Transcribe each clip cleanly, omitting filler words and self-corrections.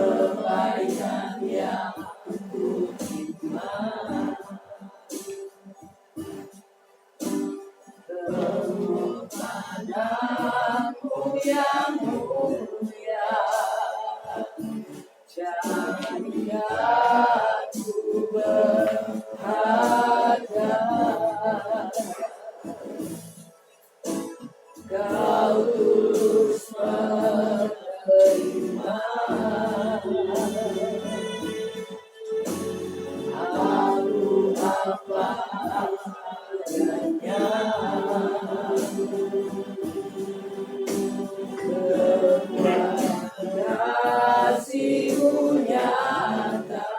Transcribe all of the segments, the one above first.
kebaikan yang ku terima, kepadamu yang mulia, jadi aku berharga. Kau tulus menerima aku apa adanya, kasih-Mu nyata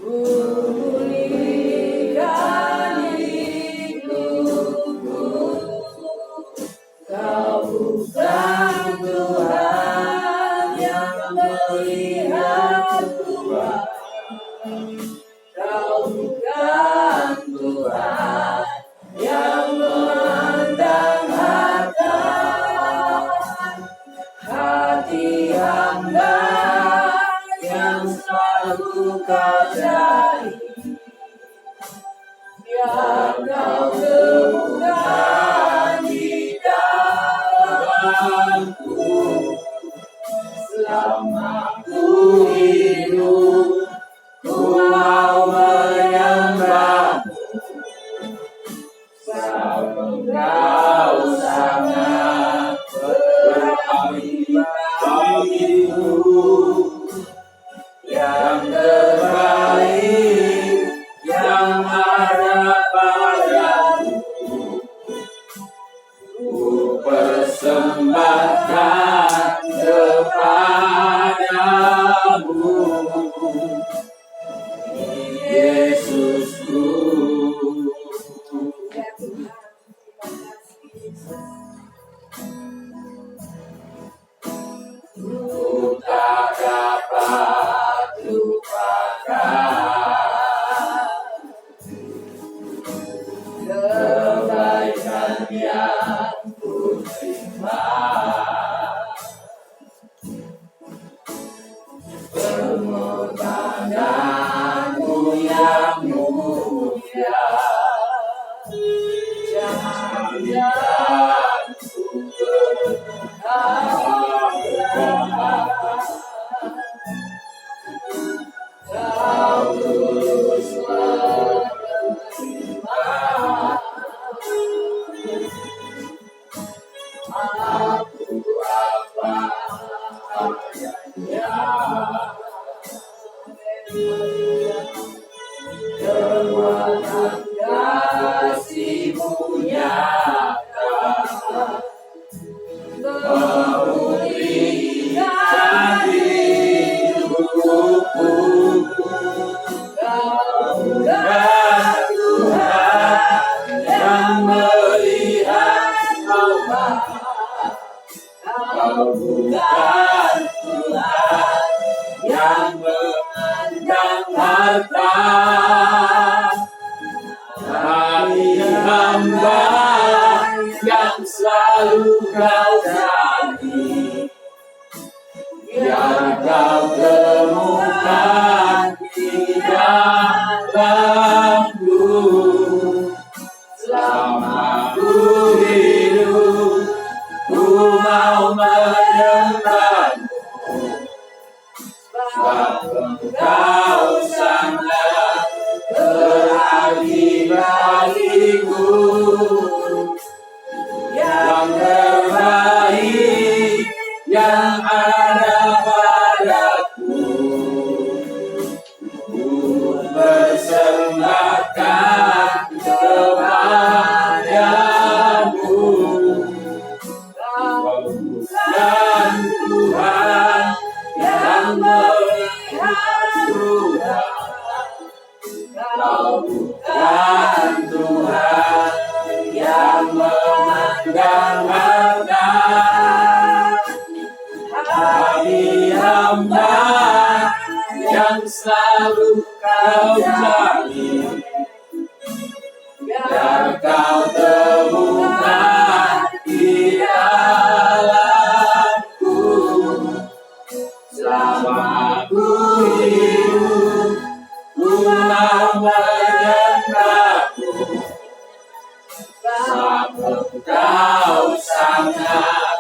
memulihkan hidupku. Kau bukan Tuhan yang melihat Tuhan, Kau bukan Tuhan yang memandang harta. Hati hamba yang selalu Kau cari, biar Kau temukan di dalamku. Selama ku hidup, ku mau menyembah-Mu. Sabda Kau sangat berarti bagiku, yang terbaik yang ada padamu, ku persembahkan kepadamu, Yesusku. Ya Tuhan, terima kasih. Ku tak dapat lupakan kebaikan yang ku terima, pengorbanan-Mu yang mulia, jangan ku berharga. Kau tulus menerima aku apa adanya, kekuatan kasih-Mu nyata memulihkan hidupku. Kau bukan Tuhan yang melihat hamba, Kau bukan Tuhan yang memandang harta. Hati hamba yang selalu Kau cari, biar Kau temukan di dalamku. Selama ku hidup, ku mau menyembah-Mu. Sebab Engkau sangat berarti bagiku, yang terbaik yang ada padaku. Ku persembahkan kepadamu, Kau bukan Tuhan yang melihat Tuhan, Kau bukan Tuhan yang memandang harta. Hati hamba yang selalu Kau cari, yang kau temukan di dalamku selama ku hidup, ku mau menyenangku, sebab kau sangat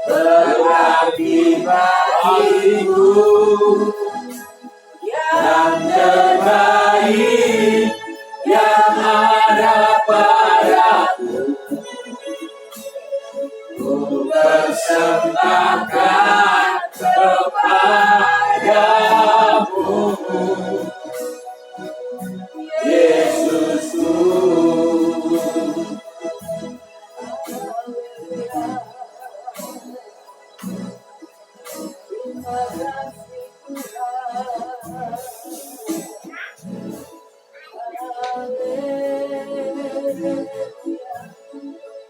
berarti bagiku. Yang terbaik yang ada padaku, ku persembahkan kepadamu, Yesusku.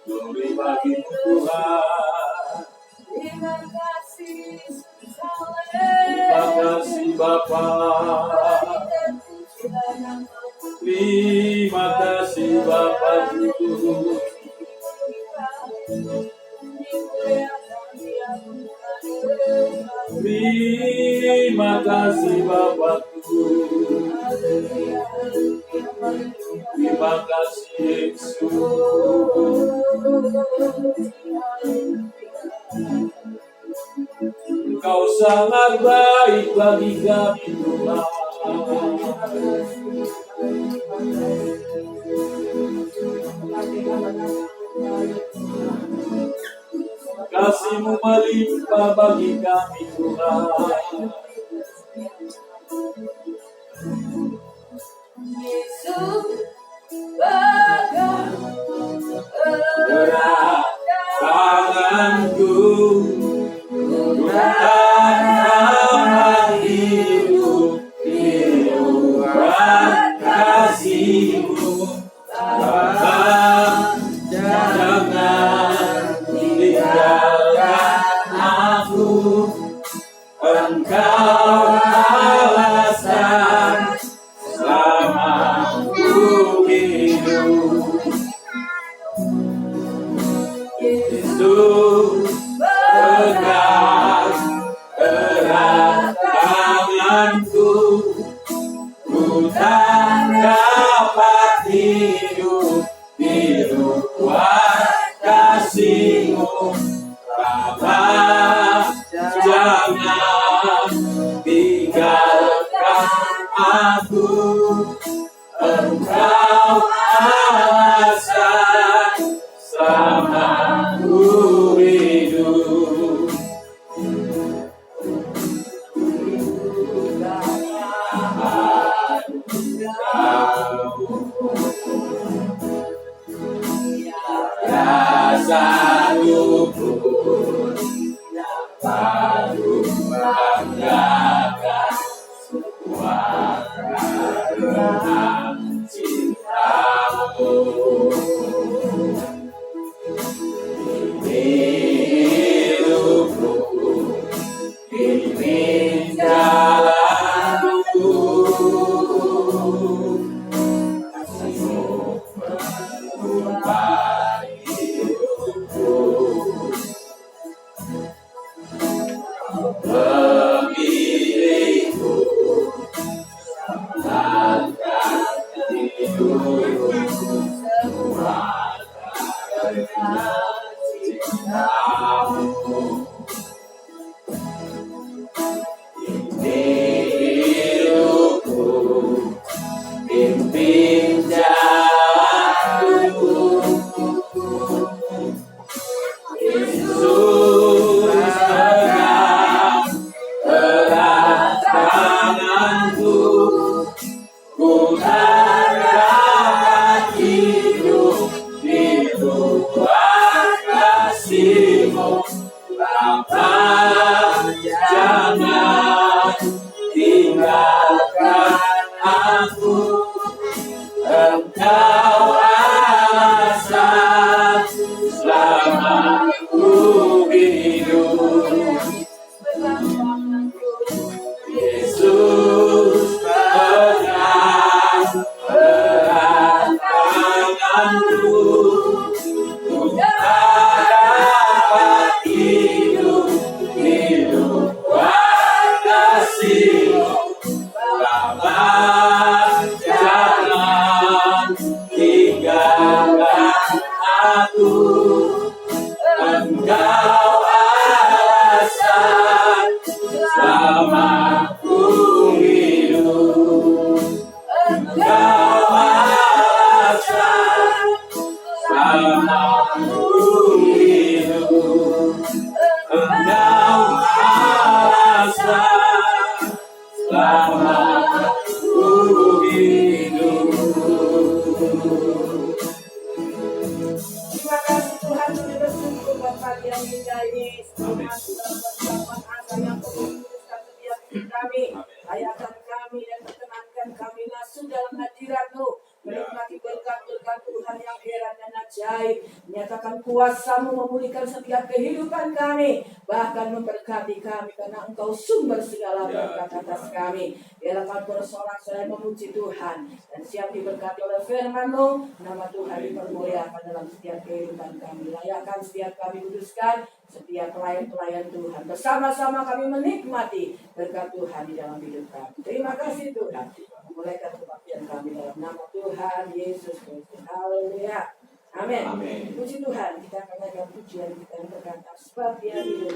Glory bagi Tuhan. Terima kasih Bapa. Terima kasih Bapa-Ku. Terima kasih Bapa-Ku. Terima kasih Yesus. Engkau sangat baik bagi kami Tuhan. Kasih-Mu melimpah bagi kami Tuhan. Yesus pegang erat tanganku, tanam hidup di luar kasih-Mu. Bapa, jangan tinggalkan aku, Engkau alasan selama ku hidup. Yesus pegang erat tanganku, ku tak dapat hidup di luar kasih-Mu. Bapa, jangan tinggalkan aku, Engkau alasan selama ku hidup. Rasa pun dapat membanggakan sebuah karena cinta-Mu. Hidupku, ini jalanku, kasih-Mu mengubah hidupku. Memilihku, selamatkan hidupku, semua karena cinta-Mu. Hidupku, pimpin jalanku, Yesus pegang erat tanganku, ku tak dapat hidup di luar kasih-Mu. Bapa, jangan tinggalkan aku, Engkau alasan selama ku hidup. Yesus pegang erat tanganku, kasih Bapa, jangan tinggalkan aku. Engkau alasan selamaku hidup. Engkau alasan selamaku hidup. Engkau alasan selamaku hidup. Terima kasih Tuhan, kami bersyukur buat pagi yang indah ini. Tuhan sudah mempersiapkan asa yang menguruskan setiap hidup kami. Layakan kami dan perkenankan kami masuk dalam hadirat-Mu, menikmati berkat-berkat Tuhan yang heran dan ajaib. Nyatakan kuasa-Mu memulihkan setiap kehidupan kami, bahkan memberkati kami karena Engkau sumber segala berkat atas kami. Biarlah kami bersorak-sorai memuji Tuhan dan siap diberkati oleh firman-Mu. Nama Tuhan dipermuliakan dalam setiap kehidupan kami. Layakan setiap kami, kuduskan setiap pelayan-pelayan Tuhan. Bersama-sama kami menikmati berkat Tuhan di dalam hidup kami. Terima kasih Tuhan. Memulaikan kebaktian kami dalam nama Tuhan Yesus Kristus. Haleluya. Amin. Puji Tuhan, kita akan naikkan pujian kita yang berkata sebab Dia hidup.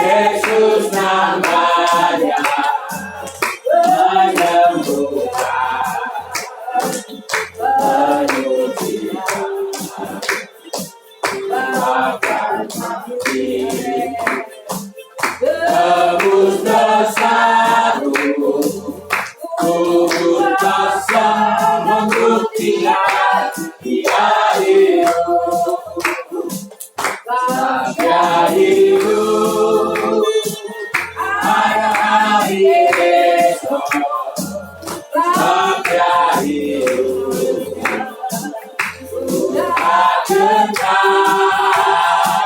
Yesus namanya menyembuhkan, menyucikan, bahkan mati, tebus dosaku, kubur kosong membuktikan Dia hidup. Dia hidup, ada hari esok. Dia hidup, tak gentar,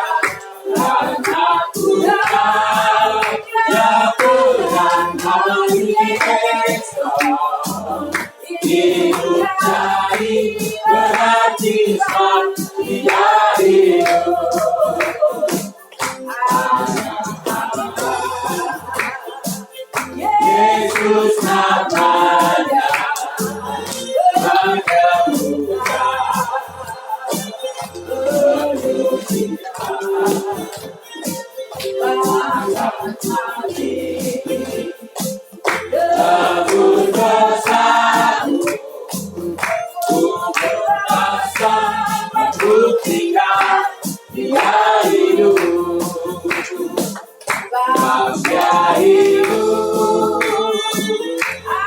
tak takutkan. Dia Tuhan hari esok. Hidup cari berarti sebab Dia hidup. Yesus namanya menyembuhkan, menyucikan, bahkan mati, tebus dosaku, kubur kosong membuktikan Dia hidup. Dia hidup,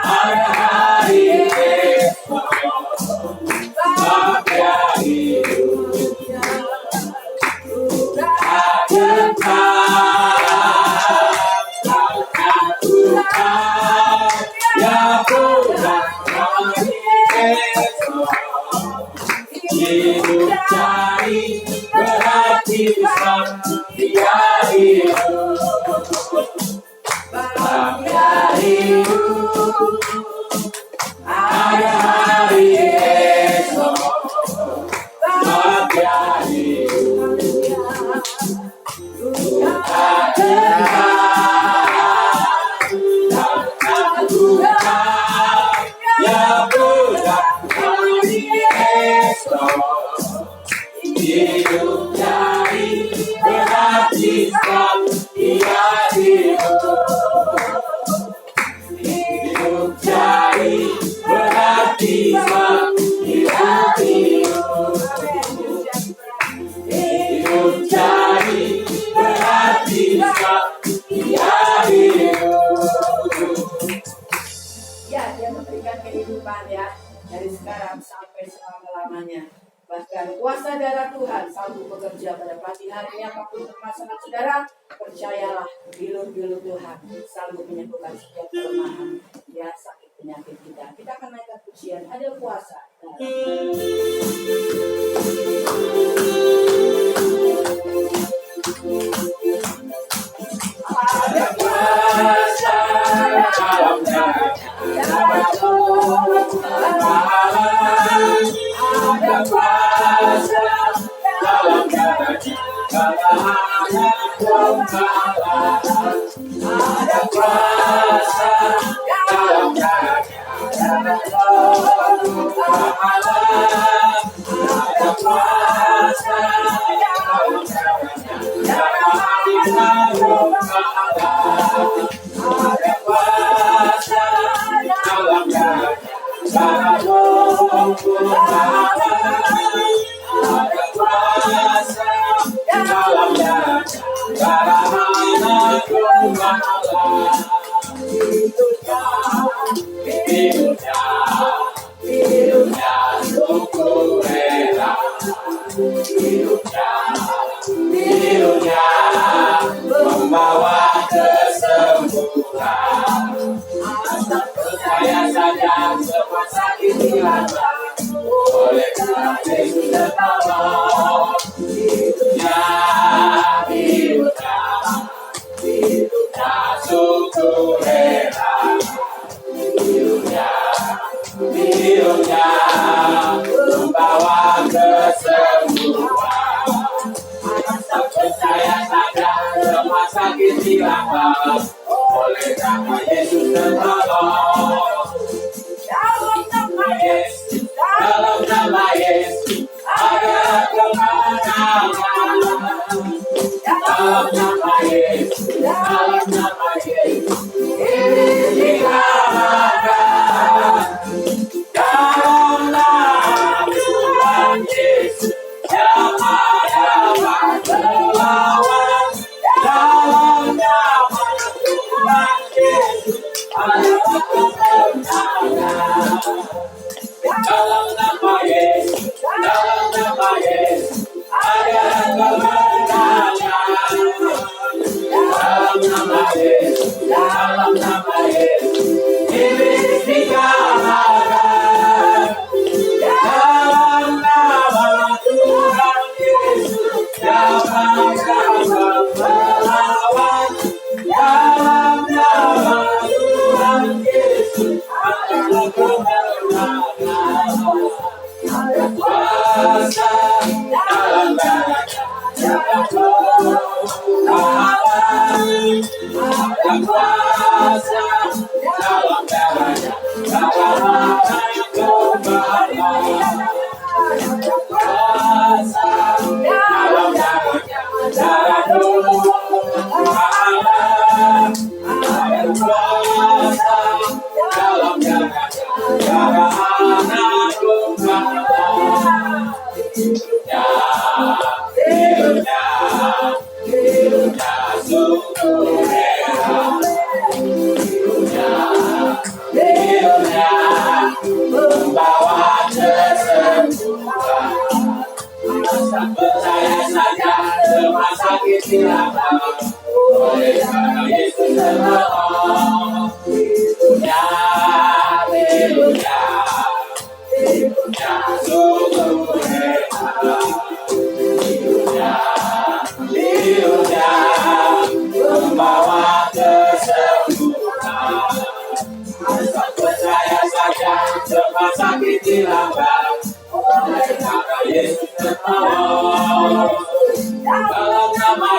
ada hari esok. Dia hidup, tak gentar, tak takutkan. Dia Tuhan hari esok. Hidup cari berarti sebab Dia hidup. Dia hidup, ada hari esok. Dia hidup, tak gentar, tak takutkan. Dia Tuhan hari esok. Hidup cari berarti sebab Dia hidup. Hidup cari berarti sebab Dia hidup. Hidup cari berarti sebab Dia hidup. Ya, Dia memberikan kehidupan ya, dari sekarang sampai selama-lamanya. Bahkan kuasa darah Tuhan sanggup bekerja pada pagi hari ini apapun permasalahan saudara. Percayalah, bilur-bilur Tuhan sanggup menyembuhkan setiap kelemahan, ya, sakit penyakit kita. Kita akan naikkan pujian, ada kuasa. Ada kuasa dalam darah ada kuasa dalam darah ada kuasa dalam darah ada kuasa dalam membawa kesembuhan. Percaya saja semua sakit hilang oleh karena Yesus tertolong. Hidupnya syukur rela. Hidupnya membawa kesembuhan. Percaya saja semua sakit hilang oleh karena Yesus tertolong. Dalam nama Yesus ada kemenangan. Dalam nama Yesus ini dikalahkan. Dalam nama Tuhan Yesus siapa dapat melawan. Dalam nama Tuhan Yesus ada kemenangan. Dalam nama Yesus ada kemenangan. Dalam nama Yesus iblis dikalahkan. Dalam nama Tuhan Yesus siapa dapat melawan. Dalam nama Tuhan Yesus ada kemenangan. Ada kuasa dalam darah ada kuasa dalam darahnya ada kuasa dalam darahnya ada kuasa dalam darahnya hidupnya syukur rela. Hidupnya membawa kesembuhan. Percaya saja semua sakit hilang oleh karena Yesus tertolong. Hidupnya syukur rela. Hidupnya membawa kesembuhan. Percaya saja semua sakit hilang oleh karena Yesus tertolong. Dalam nama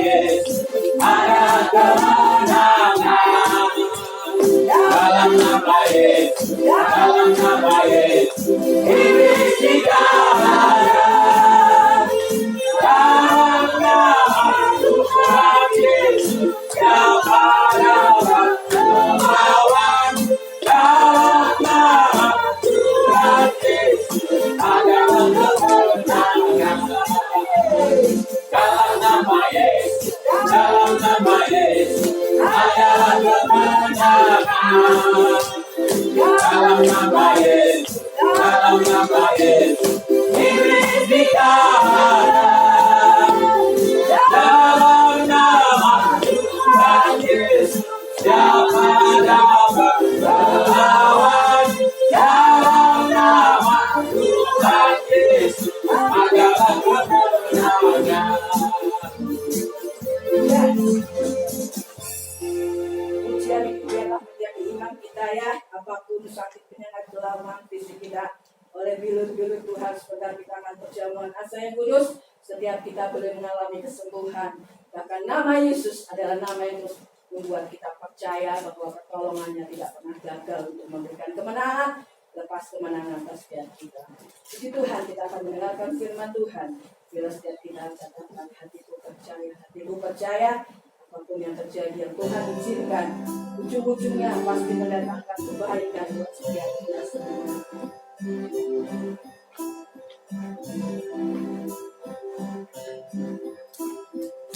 Yesus ada kemenangan. Dalam nama Yesus iblis dikalahkan. Dalam nama Tuhan Yesus siapa dapat melawan. Dalam nama Tuhan Yesus ada kemenangan. Dalam nama Yesus ada kemenangan. Dalam nama Yesus iblis dikalahkan. Dalam nama Tuhan Yesus siapa dapat melawan. Dalam nama Tuhan Yesus adalah kemenangan. kondisi kita oleh bilut-bilut Tuhan sebentar di tangan perjamuan asa yang kudus. Setiap kita boleh mengalami kesembuhan. Bahkan nama Yesus adalah nama yang terus membuat kita percaya bahwa pertolongannya tidak pernah gagal untuk memberikan kemenangan. Lepas kemenangan atas setiap kita. Puji Tuhan, kita akan mendengarkan firman Tuhan. Bila setiap kita katakan hatiku percaya, apapun yang terjadi yang Tuhan izinkan, ujung-ujungnya pasti mendatangkan kebaikan buat setiap kita semua.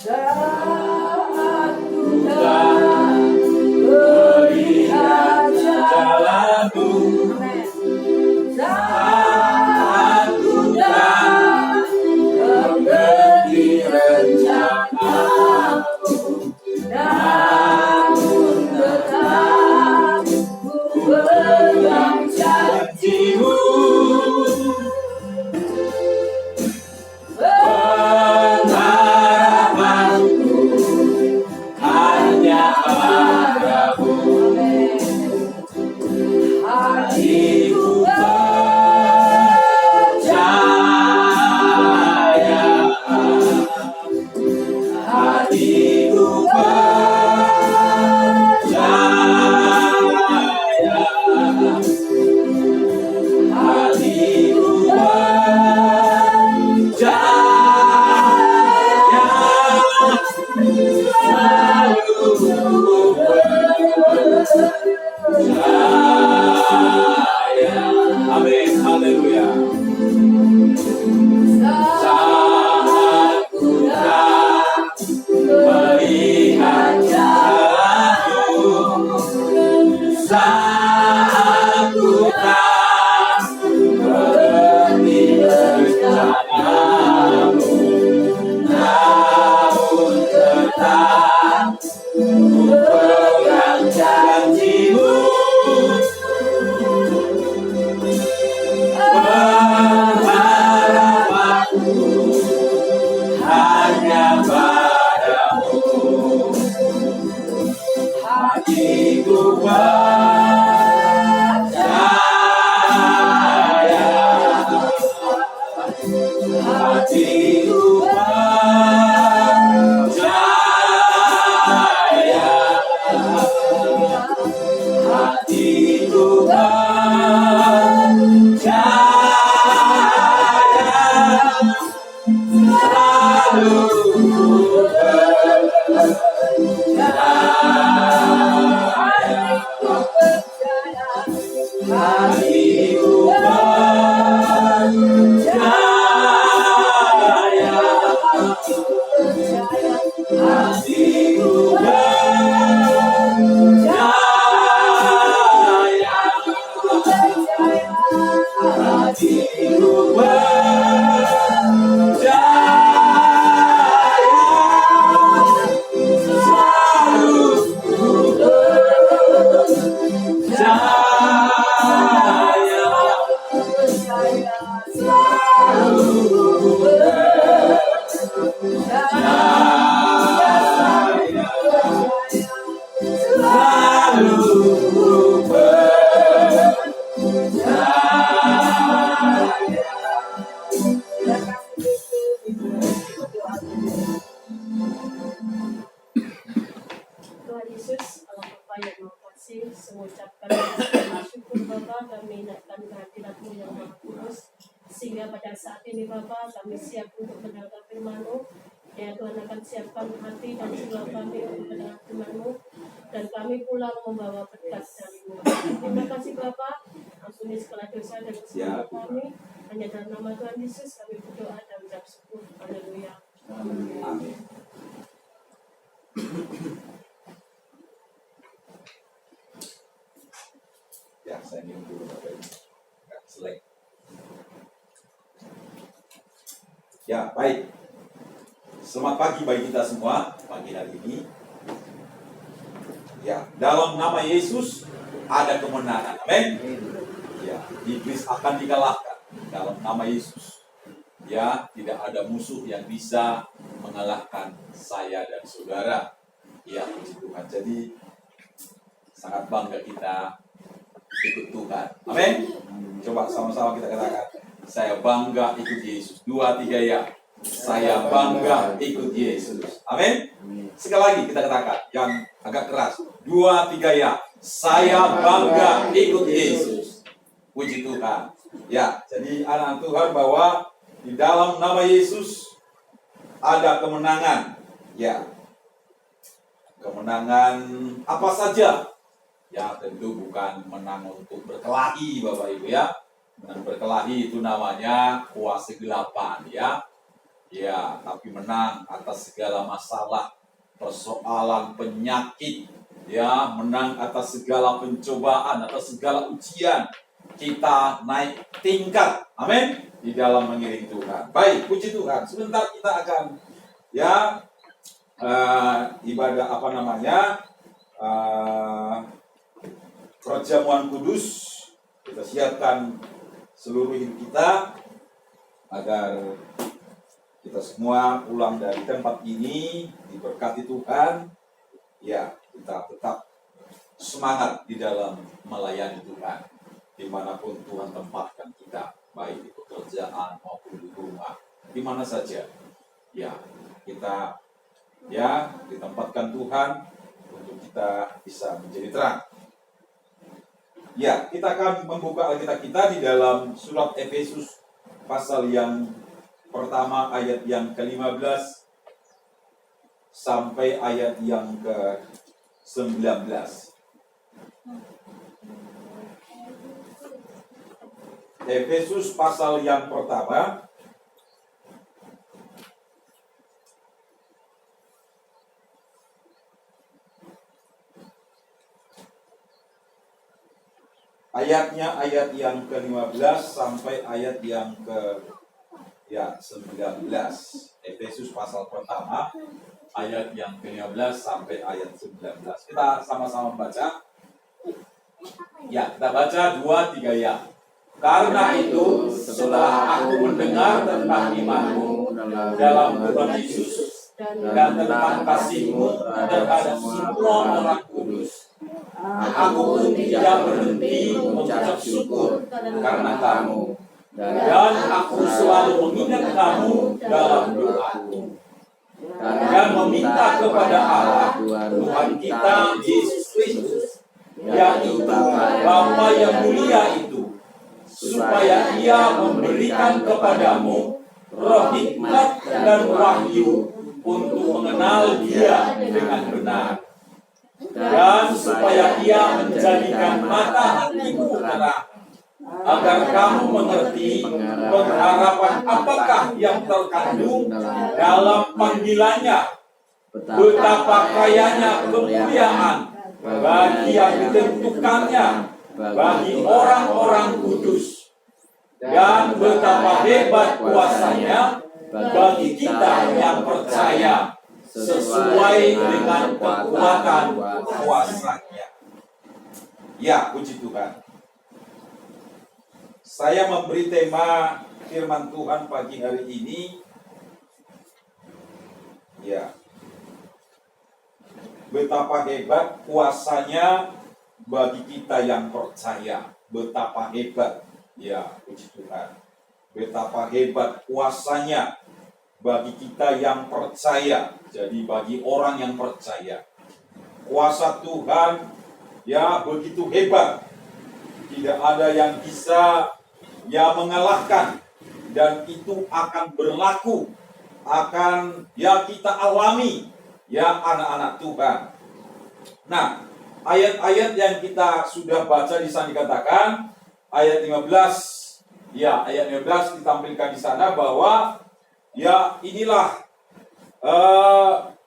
Saat Tuhan melihat jalanku, saat Tuhan mengerti rencanamu, namun tetap ku pegang janjimu. Pengharapanku hanya padamu. Hatiku percaya, hatiku percaya, hatiku percaya. Amin, haleluya. Saat ku tak melihat jalanmu, saat ku tak mengerti rencanamu, namun tetap ku pegang janjimu. Pengharapanku hanya padamu. Hatiku percaya, hatiku percaya, hatiku Tuhan Yesus, Allah Bapa yang Maha Kasih, mengucapkan syukur Bapa, kami naikkan kehadirat-Mu yang Maha Kudus, sehingga pada saat ini Bapa, kami siap untuk mendengar firman-Mu. Ya Tuhan akan siapkan hati dan jiwa kami untuk mendengar firman-Mu, dan kami pulang membawa berkat dari-Mu. Terima kasih Bapa, ampuni segala dosa dan kesalahan kami. Hanya dalam nama Tuhan Yesus kami berdoa dan ucap syukur. Haleluya. Amin. Ya, saya minum dulu Bapak Ibu. Nggak selek. Ya, baik. Selamat pagi bagi kita semua pagi hari ini. Ya, dalam nama Yesus ada kemenangan. Amin. Ya, iblis akan dikalahkan dalam nama Yesus. Ya, tidak ada musuh yang bisa mengalahkan saya dan saudara. Ya, puji Tuhan. Jadi sangat bangga kita ikut Tuhan. Amin. Coba sama-sama kita katakan, saya bangga ikut Yesus. 2, 3 ya. Saya bangga ikut Yesus. Amin. Sekali lagi kita katakan yang agak keras. 2, 3 ya. Saya bangga ikut Yesus. Puji Tuhan. Ya, jadi anak Tuhan bahwa di dalam nama Yesus ada kemenangan. Ya. Kemenangan apa saja? Ya, tentu bukan menang untuk berkelahi, Bapak Ibu ya. Menang berkelahi itu namanya kuasa kegelapan ya. Ya, tapi menang atas segala masalah, persoalan, penyakit, ya, menang atas segala pencobaan, atas segala ujian. Kita naik tingkat, amin, di dalam mengiring Tuhan. Baik, puji Tuhan. Sebentar kita akan, ya, ibadah apa namanya, perjamuan kudus. Kita siapkan seluruh hidup kita agar kita semua pulang dari tempat ini diberkati Tuhan. Ya, kita tetap semangat di dalam melayani Tuhan dimanapun Tuhan tempatkan kita, baik di pekerjaan maupun di rumah, di mana saja. Ya, kita ya ditempatkan Tuhan untuk kita bisa menjadi terang. Ya, kita akan membuka Alkitab kita di dalam surat Efesus pasal yang pertama ayat yang ke-15 sampai ayat yang ke-19. Efesus pasal yang pertama ayatnya ayat yang ke-15 sampai ayat yang ke-19. Efesus pasal pertama ayat yang ke-15 sampai ayat 19. Kita sama-sama baca. Ya, kita baca 2, 3 ya. Karena itu setelah aku mendengar tentang imanmu dalam Tuhan Yesus dan tentang kasihmu terhadap semua orang kudus, aku pun tidak berhenti mengucap syukur karena kamu, dan aku selalu mengingat kamu dalam doaku dan meminta kepada Allah Tuhan kita Yesus Kristus, yaitu Bapa yang mulia itu, supaya Ia memberikan kepadamu roh hikmat dan wahyu untuk mengenal Dia dengan benar, dan supaya Ia menjadikan mata hatimu terang, agar kamu mengerti pengharapan apakah yang terkandung dalam panggilannya, betapa kayanya kemuliaan bagi yang ditentukannya bagi orang-orang kudus, dan betapa hebat kuasanya bagi kita yang percaya sesuai dengan kekuatan kuasanya. Ya, puji Tuhan. Saya memberi tema firman Tuhan pagi hari ini. Ya, betapa hebat kuasanya bagi kita yang percaya. Betapa hebat, ya, puji Tuhan. Betapa hebat kuasanya bagi kita yang percaya. Jadi bagi orang yang percaya, kuasa Tuhan ya begitu hebat. Tidak ada yang bisa ya mengalahkan, dan itu akan berlaku, akan ya kita alami ya anak-anak Tuhan. Nah, ayat-ayat yang kita sudah baca di sana dikatakan ayat 15, ya ayat 15 ditampilkan di sana bahwa ya inilah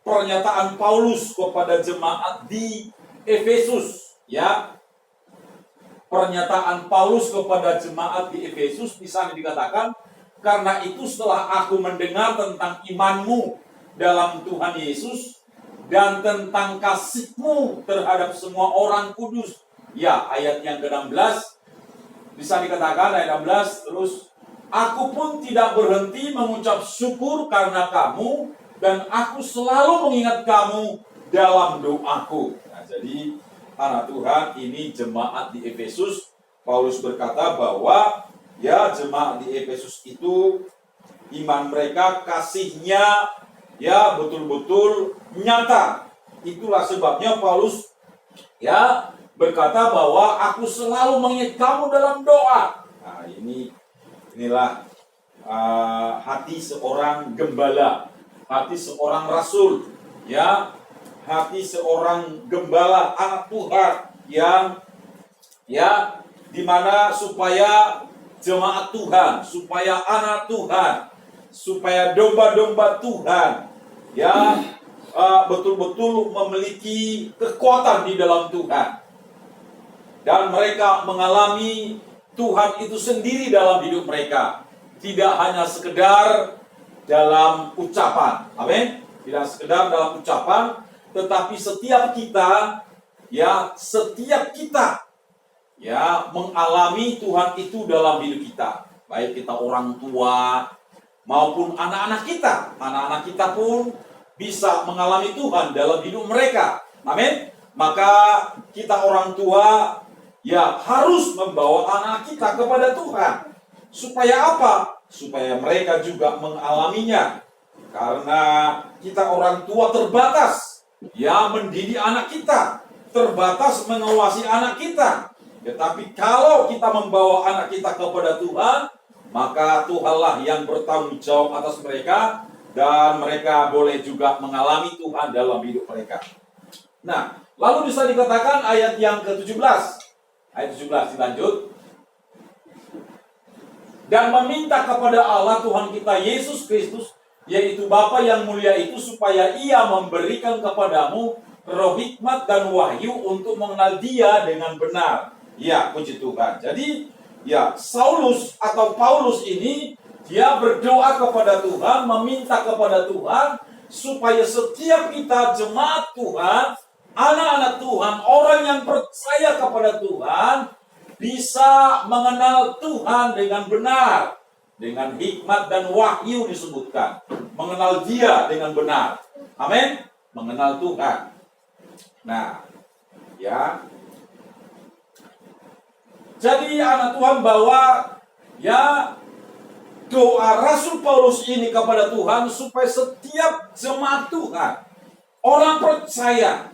pernyataan Paulus kepada jemaat di Efesus, ya. Pernyataan Paulus kepada jemaat di Efesus di sana dikatakan, karena itu setelah aku mendengar tentang imanmu dalam Tuhan Yesus dan tentang kasihmu terhadap semua orang kudus. Ya, ayat yang ke-16 bisa dikatakan ayat 16 terus, aku pun tidak berhenti mengucap syukur karena kamu, dan aku selalu mengingat kamu dalam doaku. Nah, jadi anak Tuhan, ini jemaat di Efesus. Paulus berkata bahwa ya jemaat di Efesus itu iman mereka, kasihnya ya betul-betul nyata. Itulah sebabnya Paulus ya berkata bahwa aku selalu mengingat kamu dalam doa. Nah, inilah hati seorang gembala, hati seorang rasul, ya, hati seorang gembala anak Tuhan yang ya dimana supaya jemaat Tuhan, supaya anak Tuhan, supaya domba-domba Tuhan ya betul-betul memiliki kekuatan di dalam Tuhan. Dan mereka mengalami Tuhan itu sendiri dalam hidup mereka. Tidak hanya sekedar dalam ucapan. Amin. Tidak sekedar dalam ucapan, tetapi setiap kita ya mengalami Tuhan itu dalam hidup kita. Baik kita orang tua maupun anak-anak kita. Anak-anak kita pun bisa mengalami Tuhan dalam hidup mereka. Amin. Maka kita orang tua ya harus membawa anak kita kepada Tuhan. Supaya apa? Supaya mereka juga mengalaminya. Karena kita orang tua terbatas ya mendidik anak kita, terbatas mengawasi anak kita. Tetapi kalau kita membawa anak kita kepada Tuhan, maka Tuhanlah yang bertanggung jawab atas mereka, dan mereka boleh juga mengalami Tuhan dalam hidup mereka. Nah, lalu bisa dikatakan ayat yang ke-17. Ayat 17 dilanjut. Dan meminta kepada Allah Tuhan kita Yesus Kristus, yaitu Bapa yang mulia itu, supaya Ia memberikan kepadamu roh hikmat dan wahyu untuk mengenal Dia dengan benar. Ya, puji Tuhan. Jadi, ya, Saulus atau Paulus ini, dia berdoa kepada Tuhan, meminta kepada Tuhan, supaya setiap kita jemaat Tuhan, anak-anak Tuhan, orang yang percaya kepada Tuhan, bisa mengenal Tuhan dengan benar. Dengan hikmat dan wahyu disebutkan. Mengenal Dia dengan benar. Amin. Mengenal Tuhan. Nah, ya. Jadi anak Tuhan, bahwa ya doa Rasul Paulus ini kepada Tuhan supaya setiap jemaat Tuhan, orang percaya,